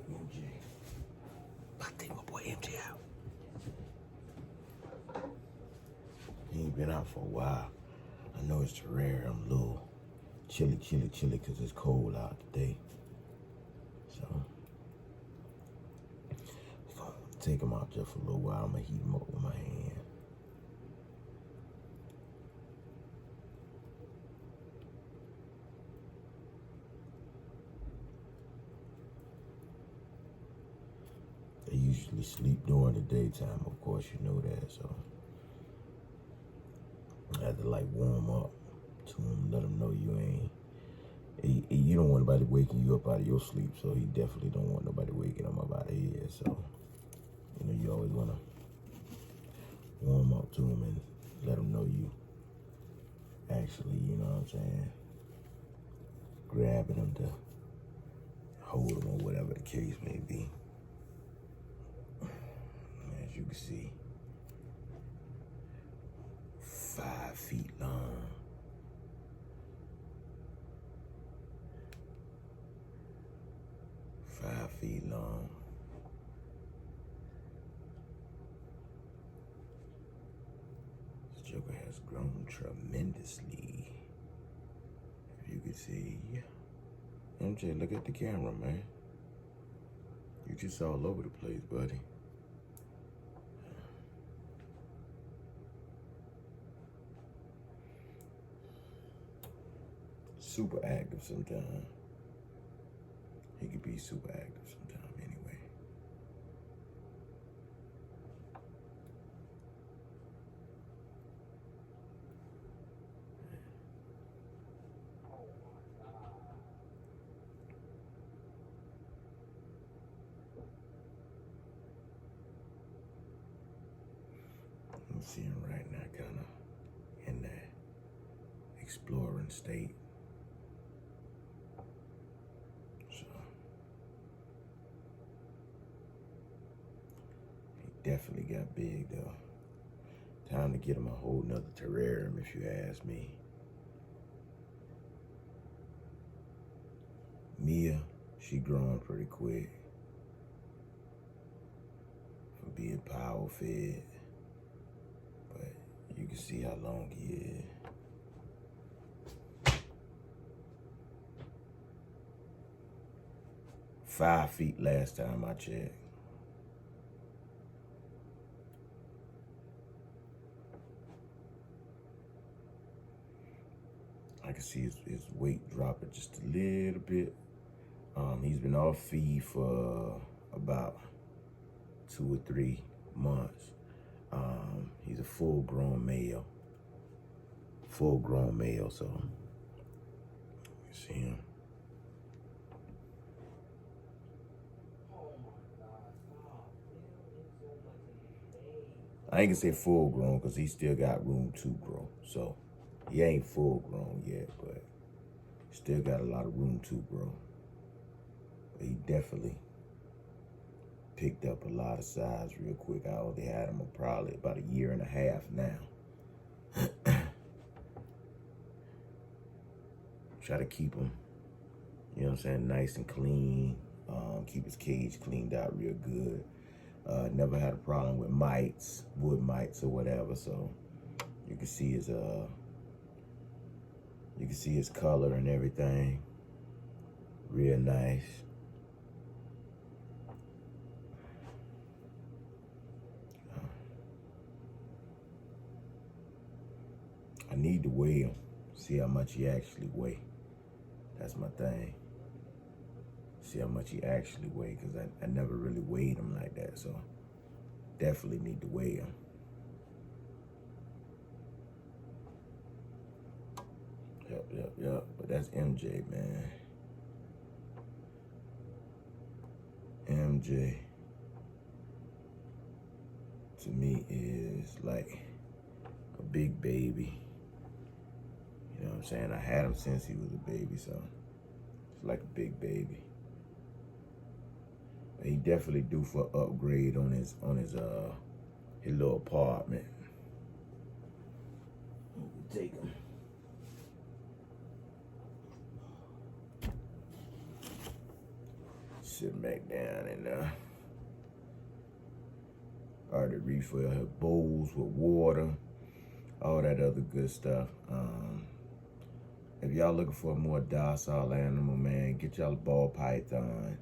MJ. I think my boy MJ out. He ain't been out for a while. I know it's rare. I'm a little chilly because it's cold out today. So, if I take him out just for a little while, I'm going to heat him up with my hand. They usually sleep during the daytime, of course, you know that, so I had to like warm up to him, let him know you ain't, you don't want nobody waking you up out of your sleep, so he definitely don't want nobody waking him up out of his, so, you know, you always want to warm up to him and let him know you actually, you know what I'm saying, grabbing him to hold him or whatever the case may be. As you can see, 5 feet long. This joker has grown tremendously. If you can see. MJ, look at the camera, man. You just all over the place, buddy. Super active sometimes. He could be super active sometimes anyway. I'm seeing right now kind of in that exploring state. So he definitely got big though. Time to get him a whole nother terrarium if you ask me. Mia, she growing pretty quick for being power fed. But you can see how long he is. $5 feet last time I checked. I can see his weight dropping just a little bit. He's been off feed for about 2 or 3 months. He's a full-grown male. So you see him. I ain't gonna say full-grown because he still got room to grow. So he ain't full-grown yet, but still got a lot of room to grow. But he definitely picked up a lot of size real quick. I only had him probably about 1.5 years now. Try to keep him, you know what I'm saying, nice and clean. Keep his cage cleaned out real good. Never had a problem with mites, wood mites or whatever. So you can see his color and everything. Real nice. I need to weigh him, see how much he actually weigh. That's my thing. See how much he actually weigh, because I never really weighed him like that, so definitely need to weigh him. Yep. But that's MJ, man. MJ, to me, is like a big baby. You know what I'm saying? I had him since he was a baby, so it's like a big baby. But he definitely due for upgrade on his little apartment. Take him. sitting back down and already refill her bowls with water, all that other good stuff. If y'all looking for a more docile animal, man, get y'all a ball python.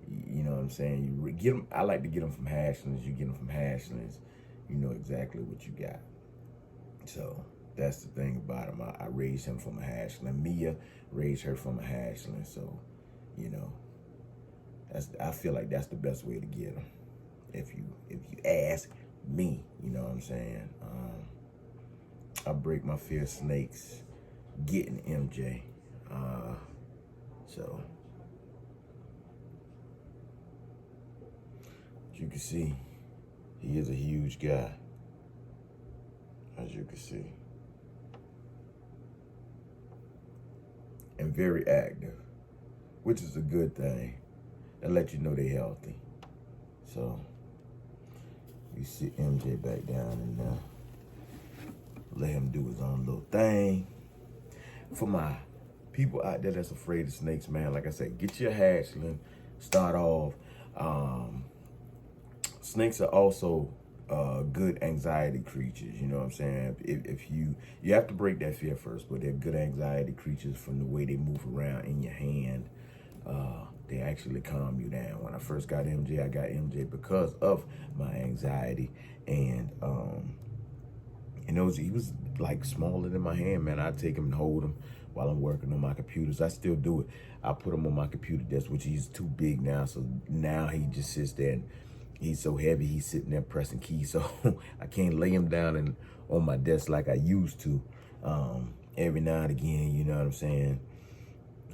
You know what I'm saying? You get them. I like to get them from hatchlings. You get them from hatchlings, you know exactly what you got. So that's the thing about him. I raised him from a hatchling. Mia raised her from a hatchling. So, you know, I feel like that's the best way to get them. If you ask me, you know what I'm saying? I break my fear of snakes getting MJ. So as you can see, he is a huge guy, as you can see, and very active, which is a good thing. That let you know they're healthy. So you sit MJ back down and let him do his own little thing. For my people out there that's afraid of snakes, man, like I said, get your hatchling, start off. Snakes are also good anxiety creatures, you know what I'm saying? If you have to break that fear first, but they're good anxiety creatures from the way they move around in your hand. They actually calm you down. When I first got MJ, I got MJ because of my anxiety. And he was like smaller than my hand, man. I'd take him and hold him while I'm working on my computers. I still do it. I put him on my computer desk, which he's too big now. So now he just sits there and he's so heavy, he's sitting there pressing keys. So I can't lay him down on my desk like I used to. Every now and again, you know what I'm saying?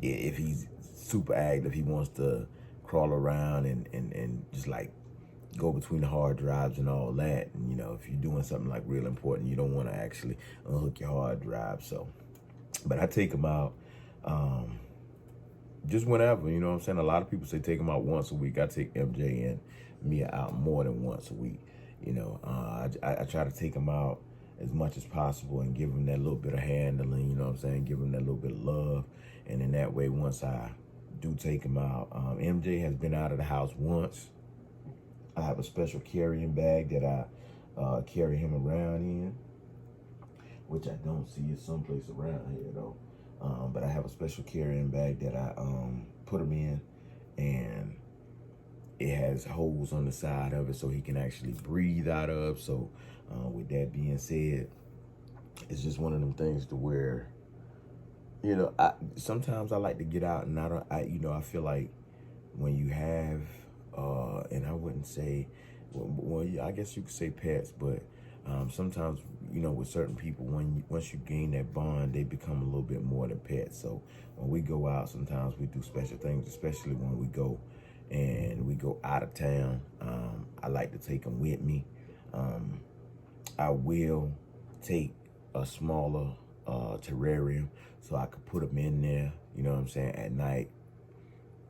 If he's super active, he wants to crawl around and just like go between the hard drives and all that. And, you know, if you're doing something like real important, you don't want to actually unhook your hard drive. So, but I take him out just whenever, you know what I'm saying? A lot of people say take him out once a week. I take MJ and Mia out more than once a week. You know, I try to take him out as much as possible and give him that little bit of handling, you know what I'm saying? Give him that little bit of love. And in that way, once I do take him out, MJ has been out of the house once. I have a special carrying bag that I carry him around in, which I don't see is someplace around here though. But I have a special carrying bag that I put him in, and it has holes on the side of it so he can actually breathe out of. So with that being said, it's just one of them things to where, you know, sometimes I like to get out, and I feel like when you have, and I wouldn't say, well, I guess you could say pets, but sometimes, you know, with certain people, once you gain that bond, they become a little bit more than pets. So when we go out, sometimes we do special things, especially when we go out of town. I like to take them with me. I will take a smaller terrarium so I could put them in there, you know what I'm saying, at night.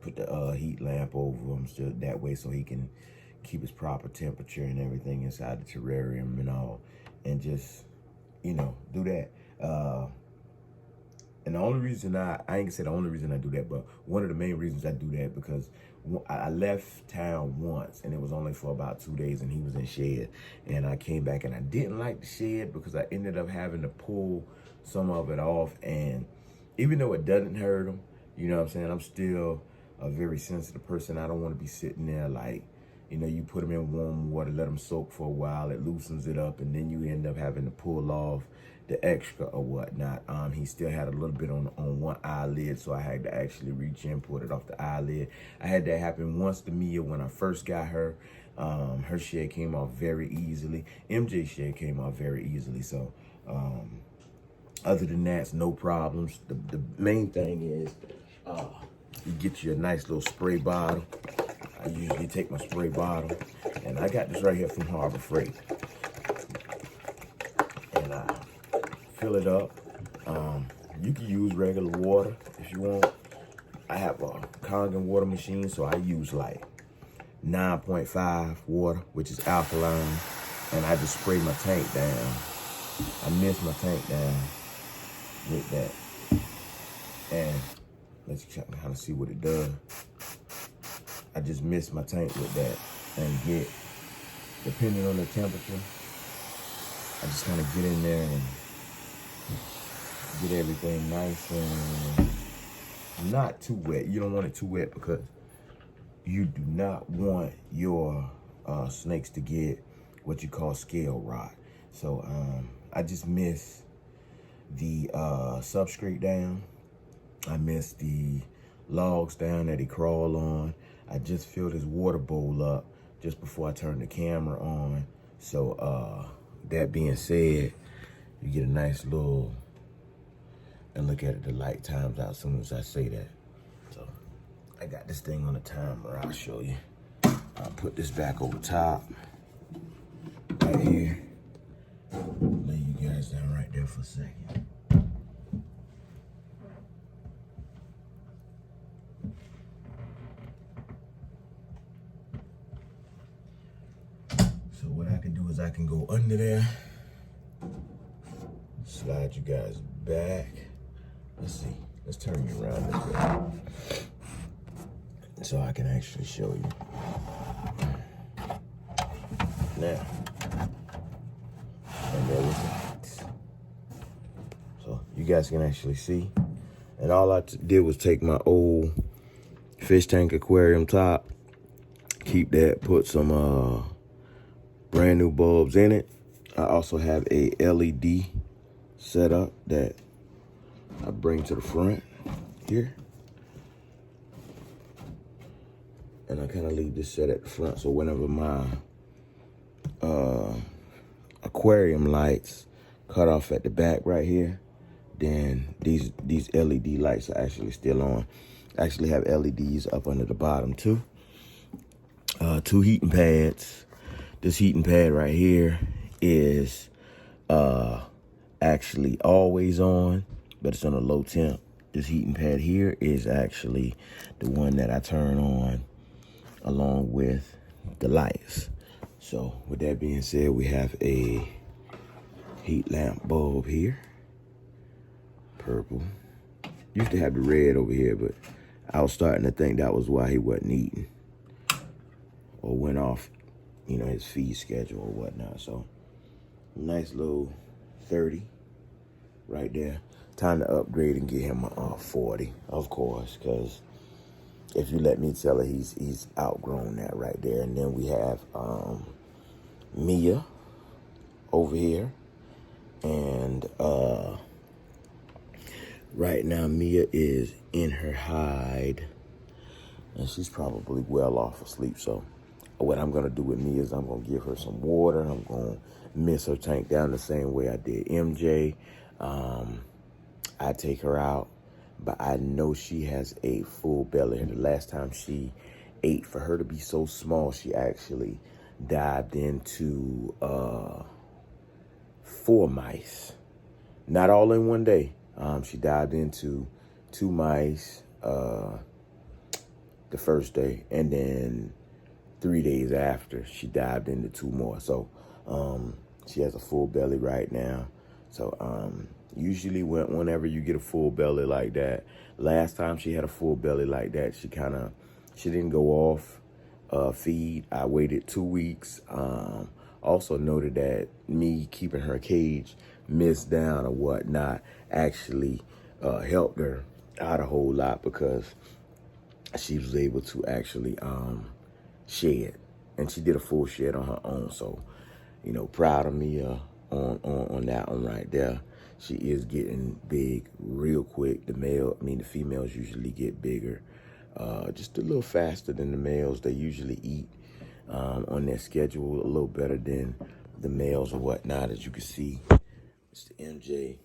Put the heat lamp over him so that way so he can keep his proper temperature and everything inside the terrarium and all, and just, you know, do that. And the only reason I ain't gonna say the only reason I do that, but one of the main reasons I do that, because I left town once and it was only for about 2 days and he was in shed, and I came back and I didn't like the shed because I ended up having to pull some of it off. And even though it doesn't hurt him, you know what I'm saying, I'm still a very sensitive person. I don't want to be sitting there like, you know, you put them in warm water, let them soak for a while, it loosens it up, and then you end up having to pull off the extra or whatnot. He still had a little bit on one eyelid, so I had to actually reach in, pull it off the eyelid. I had that happen once to Mia when I first got her. Her shed came off very easily. MJ's shed came off very easily. So other than that, it's no problems. The main thing is you get you a nice little spray bottle. I usually take my spray bottle, and I got this right here from Harbor Freight. And I fill it up. You can use regular water if you want. I have a Kangen water machine, so I use like 9.5 water, which is alkaline, and I just spray my tank down. I mist my tank down with that, and let's kind of see what it does. I just mix my tank with that and get, depending on the temperature, I just kind of get in there and get everything nice and not too wet. You don't want it too wet because you do not want your snakes to get what you call scale rot. So I just miss the substrate down. I miss the logs down that he crawl on. I just filled his water bowl up just before I turned the camera on. So that being said, you get a nice little, and look at it, the light times out as soon as I say that. So I got this thing on the timer, I'll show you. I'll put this back over top, right here. Lay you guys down right there for a second. So what I can do is I can go under there, slide you guys back. Let's see, let's turn you around this way so I can actually show you. Now, and there was that. So you guys can actually see. And all I did was take my old fish tank aquarium top, keep that, put some brand new bulbs in it. I also have a LED setup that I bring to the front here. And I kind of leave this set at the front, so whenever my aquarium lights cut off at the back right here, then these LED lights are actually still on. I actually have LEDs up under the bottom too. 2 heating pads. This heating pad right here is actually always on, but it's on a low temp. This heating pad here is actually the one that I turn on along with the lights. So with that being said, we have a heat lamp bulb here, purple. Used to have the red over here, but I was starting to think that was why he wasn't eating or went off, you know, his feed schedule or whatnot. So nice little 30 right there. Time to upgrade and get him a 40, of course, because if you let me tell it, he's outgrown that right there. And then we have Mia over here. And right now Mia is in her hide. And she's probably well off of sleep. So what I'm going to do with Mia is I'm going to give her some water. I'm going to mist her tank down the same way I did MJ. I take her out, but I know she has a full belly. The last time she ate, for her to be so small, she actually dived into 4 mice. Not all in one day. She dived into 2 mice the first day, and then 3 days after, she dived into 2 more. So she has a full belly right now. So usually whenever you get a full belly like that, last time she had a full belly like that, she didn't go off feed. I waited 2 weeks. Also noted that me keeping her cage mist down or whatnot actually helped her out a whole lot, because she was able to actually shed, and she did a full shed on her own. So, you know, proud of me on that one right there. She is getting big real quick. The females usually get bigger just a little faster than the males. They usually eat on their schedule a little better than the males or whatnot. As you can see, it's the MJ.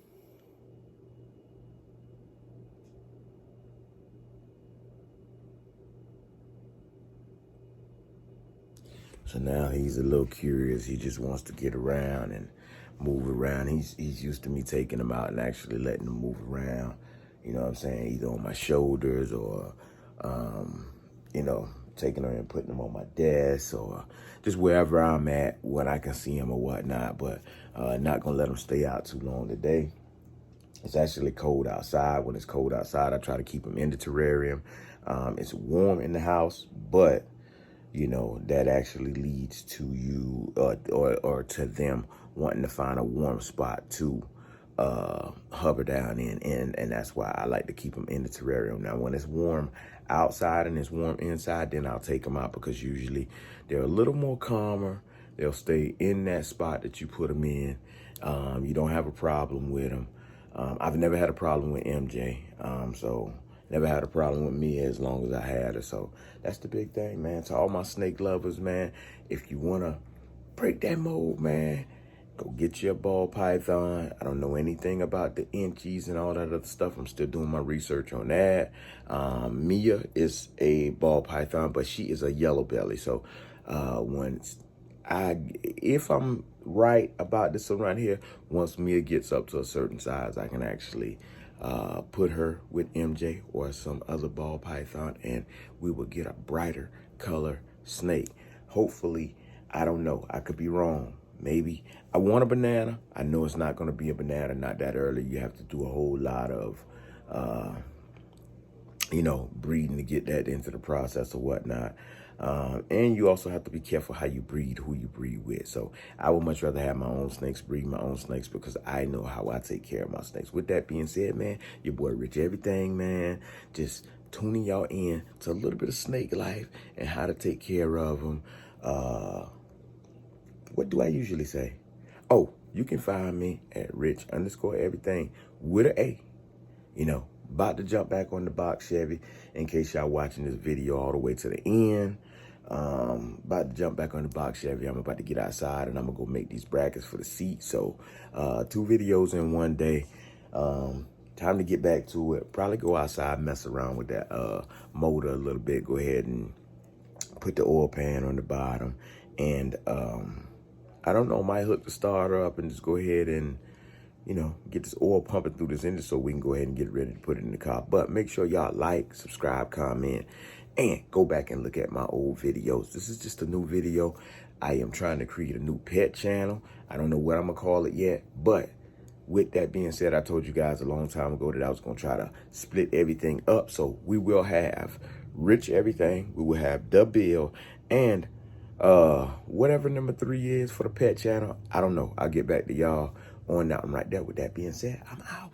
So now he's a little curious. He just wants to get around and move around. He's used to me taking him out and actually letting him move around. You know what I'm saying? Either on my shoulders or, you know, taking him and putting him on my desk or just wherever I'm at when I can see him or whatnot. But not going to let him stay out too long today. It's actually cold outside. When it's cold outside, I try to keep them in the terrarium. It's warm in the house, but you know, that actually leads to you or to them wanting to find a warm spot to hover down in, and that's why I like to keep them in the terrarium. Now, when it's warm outside and it's warm inside, then I'll take them out, because usually they're a little more calmer. They'll stay in that spot that you put them in. You don't have a problem with them. I've never had a problem with MJ, so never had a problem with Mia as long as I had her. So that's the big thing, man. To all my snake lovers, man, if you want to break that mold, man, go get you a ball python. I don't know anything about the inchies and all that other stuff. I'm still doing my research on that. Mia is a ball python, but she is a yellow belly. So if I'm right about this around here, once Mia gets up to a certain size, I can actually put her with MJ or some other ball python, and we will get a brighter color snake. Hopefully, I don't know. I could be wrong. Maybe. I want a banana. I know it's not going to be a banana, not that early. You have to do a whole lot of, breeding to get that into the process or whatnot. And you also have to be careful how you breed, who you breed with. So I would much rather have my own snakes, breed my own snakes, because I know how I take care of my snakes. With that being said, man, your boy Rich Everything, man, just tuning y'all in to a little bit of snake life and how to take care of them. What do I usually say? Oh, you can find me at Rich_Everything with an A. You know, about to jump back on the box Chevy in case y'all watching this video all the way to the end. About to jump back on the box Chevy. I'm about to get outside and I'm gonna go make these brackets for the seat. So 2 videos in one day. Time to get back to it. Probably go outside, mess around with that motor a little bit. Go ahead and put the oil pan on the bottom. And I don't know, might hook the starter up and just go ahead and, you know, get this oil pumping through this engine so we can go ahead and get ready to put it in the car. But make sure y'all like, subscribe, comment, and go back and look at my old videos. This is just a new video. I am trying to create a new pet channel. I don't know what I'm going to call it yet. But with that being said, I told you guys a long time ago that I was going to try to split everything up. So we will have Rich Everything. We will have The Bill. And whatever number 3 is for the pet channel, I don't know. I'll get back to y'all on that one right there. With that being said, I'm out.